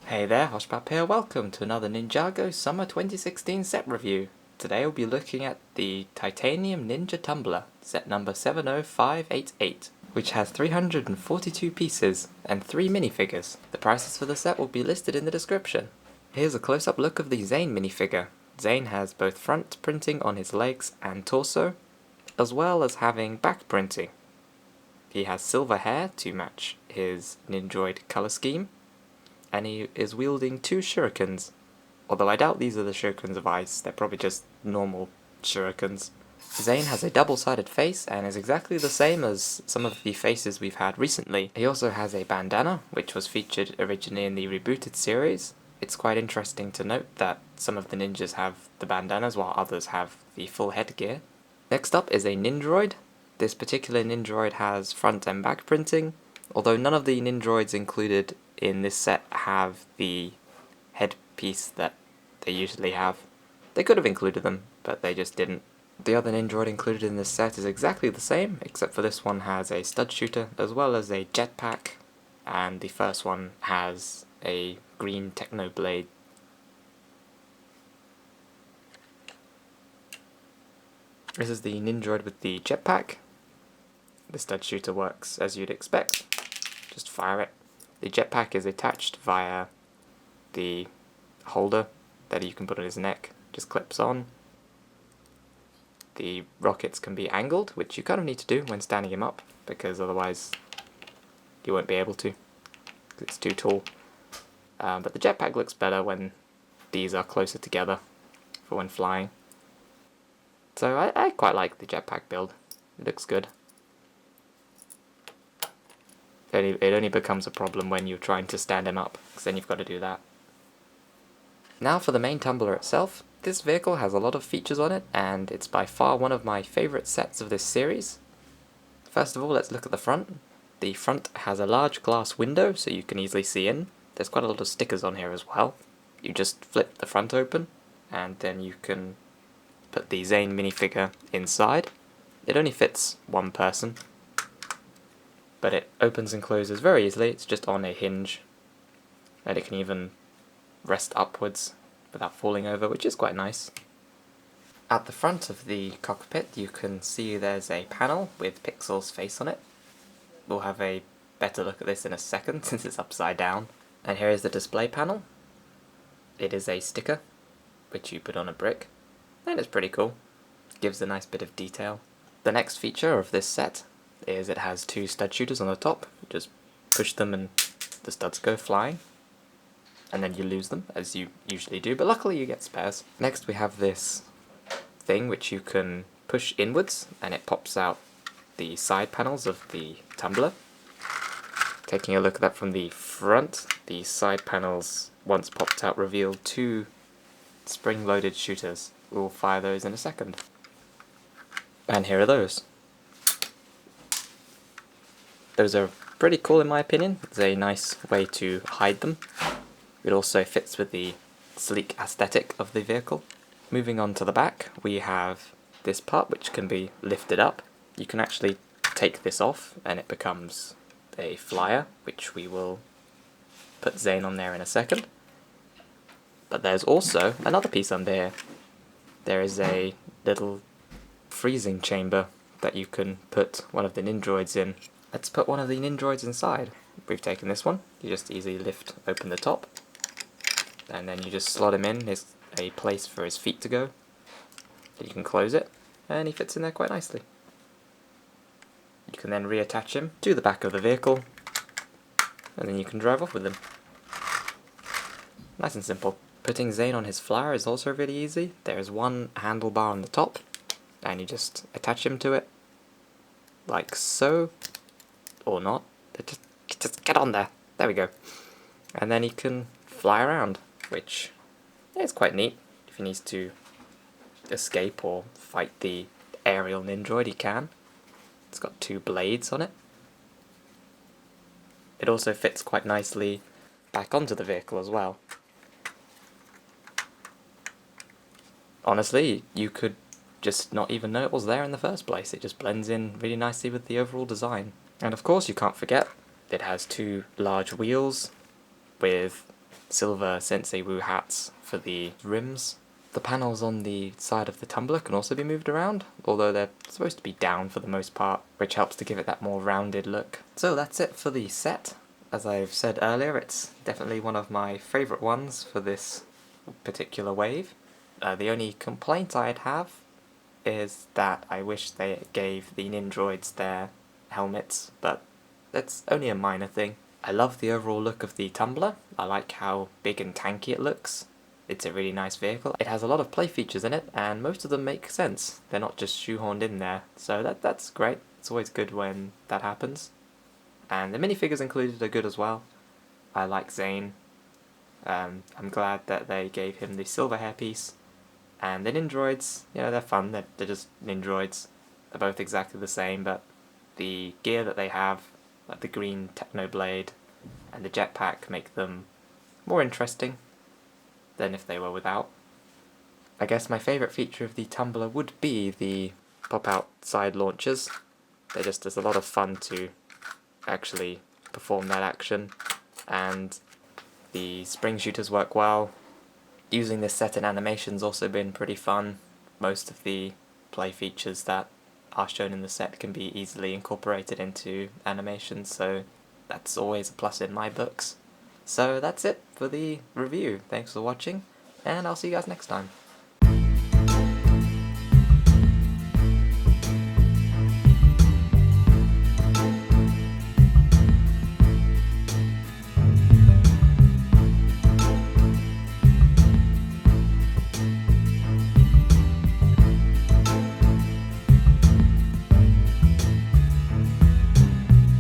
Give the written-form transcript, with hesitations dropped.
Hey there, Hoshpup here, welcome to another Ninjago Summer 2016 set review. Today we'll be looking at the Titanium Ninja Tumbler, set number 70588, which has 342 pieces and 3 minifigures. The prices for the set will be listed in the description. Here's a close-up look of the Zane minifigure. Zane has both front printing on his legs and torso, as well as having back printing. He has silver hair to match his Nindroid colour scheme, and he is wielding 2 shurikens, although I doubt these are the shurikens of ice, they're probably just normal shurikens. Zane has a double-sided face and is exactly the same as some of the faces we've had recently. He also has a bandana, which was featured originally in the rebooted series. It's quite interesting to note that some of the ninjas have the bandanas while others have the full headgear. Next up is a Nindroid. This particular Nindroid has front and back printing, although none of the Nindroids included in this set have the headpiece that they usually have. They could have included them, but they just didn't. The other Nindroid included in this set is exactly the same, except for this one has a stud shooter as well as a jetpack, and the first one has a green techno blade. This is the Nindroid with the jetpack. The stud shooter works as you'd expect. Just fire it. The jetpack is attached via the holder that you can put on his neck, just clips on. The rockets can be angled, which you kind of need to do when standing him up, because otherwise you won't be able to, because it's too tall. But the jetpack looks better when these are closer together for when flying. So I quite like the jetpack build, it looks good. It only becomes a problem when you're trying to stand him up, because then you've got to do that. Now for the main tumbler itself. This vehicle has a lot of features on it, and it's by far one of my favourite sets of this series. First of all, let's look at the front. The front has a large glass window, so you can easily see in. There's quite a lot of stickers on here as well. You just flip the front open, and then you can put the Zane minifigure inside. It only fits one person, but it opens and closes very easily. It's just on a hinge, and it can even rest upwards without falling over, which is quite nice. At the front of the cockpit you can see there's a panel with Pixel's face on it. We'll have a better look at this in a second since it's upside down. And here is the display panel. It is a sticker which you put on a brick, and it's pretty cool. Gives a nice bit of detail. The next feature of this set is it has 2 stud shooters on the top. You just push them and the studs go flying, and then you lose them, as you usually do, but luckily you get spares. Next we have this thing which you can push inwards, and it pops out the side panels of the tumbler. Taking a look at that from the front, the side panels, once popped out, reveal 2 spring-loaded shooters. We'll fire those in a second. And here are those. Those are pretty cool in my opinion. It's a nice way to hide them. It also fits with the sleek aesthetic of the vehicle. Moving on to the back, we have this part which can be lifted up. You can actually take this off and it becomes a flyer, which we will put Zane on there in a second. But there's also another piece under here. There is a little freezing chamber that you can put one of the Nindroids in. Let's put one of the Nindroids inside. We've taken this one. You just easily lift open the top, and then you just slot him in. There's a place for his feet to go. You can close it, and he fits in there quite nicely. You can then reattach him to the back of the vehicle, and then you can drive off with him. Nice and simple. Putting Zane on his flyer is also really easy. There is one handlebar on the top, and you just attach him to it, like so, or not. Just get on there. There we go. And then he can fly around, which is quite neat. If he needs to escape or fight the aerial Nindroid, he can. It's got 2 blades on it. It also fits quite nicely back onto the vehicle as well. Honestly, you could just not even know it was there in the first place. It just blends in really nicely with the overall design. And of course you can't forget, it has 2 large wheels with silver Sensei Wu hats for the rims. The panels on the side of the tumbler can also be moved around, although they're supposed to be down for the most part, which helps to give it that more rounded look. So that's it for the set. As I've said earlier, it's definitely one of my favourite ones for this particular wave. The only complaint I'd have is that I wish they gave the Nindroids their helmets, but that's only a minor thing. I love the overall look of the Tumbler. I like how big and tanky it looks. It's a really nice vehicle. It has a lot of play features in it, and most of them make sense. They're not just shoehorned in there, so that's great. It's always good when that happens. And the minifigures included are good as well. I like Zane. I'm glad that they gave him the silver hairpiece. And the Nindroids, you know, they're fun. They're just Nindroids. They're both exactly the same, but the gear that they have, like the green Technoblade and the Jetpack, make them more interesting than if they were without. I guess my favourite feature of the Tumbler would be the pop-out side launchers. There's a lot of fun to actually perform that action, and the spring shooters work well. Using this set in animation's also been pretty fun. Most of the play features that are shown in the set can be easily incorporated into animation, so that's always a plus in my books. So that's it for the review. Thanks for watching, and I'll see you guys next time.